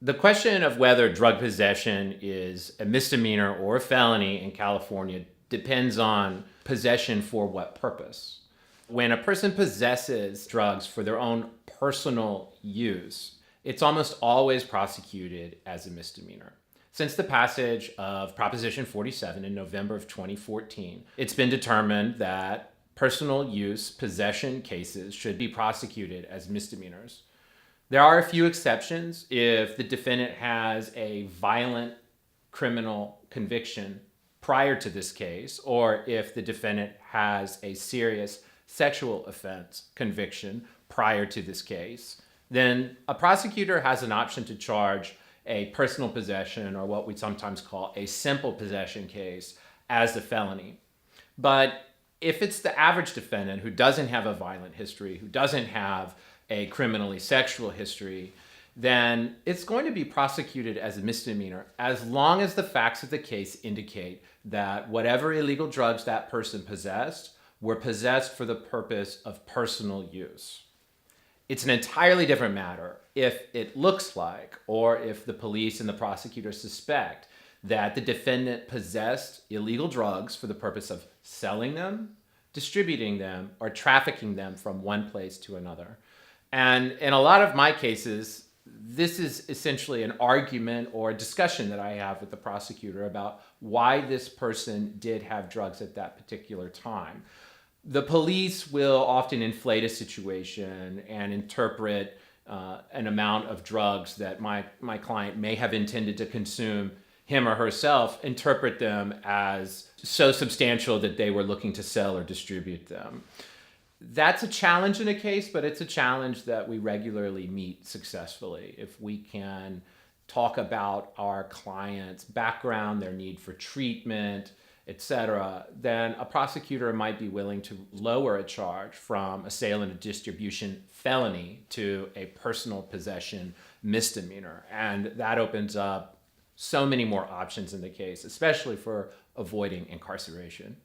The question of whether drug possession is a misdemeanor or a felony in California depends on possession for what purpose. When a person possesses drugs for their own personal use, it's almost always prosecuted as a misdemeanor. Since the passage of Proposition 47 in November of 2014, it's been determined that personal use possession cases should be prosecuted as misdemeanors. There are a few exceptions if the defendant has a violent criminal conviction prior to this case, or if the defendant has a serious sexual offense conviction prior to this case, then a prosecutor has an option to charge a personal possession, or what we sometimes call a simple possession case, as a felony. But if it's the average defendant who doesn't have a violent history, who doesn't have a criminally sexual history, then it's going to be prosecuted as a misdemeanor as long as the facts of the case indicate that whatever illegal drugs that person possessed were possessed for the purpose of personal use. It's an entirely different matter if it looks like, or if the police and the prosecutor suspect, that the defendant possessed illegal drugs for the purpose of selling them, distributing them, or trafficking them from one place to another. And in a lot of my cases, this is essentially an argument or a discussion that I have with the prosecutor about why this person did have drugs at that particular time. The police will often inflate a situation and interpret an amount of drugs that my client may have intended to consume him or herself, interpret them as so substantial that they were looking to sell or distribute them. That's a challenge in a case, but it's a challenge that we regularly meet successfully. If we can talk about our client's background, their need for treatment, etc., then a prosecutor might be willing to lower a charge from a sale and a distribution felony to a personal possession misdemeanor. And that opens up so many more options in the case, especially for avoiding incarceration.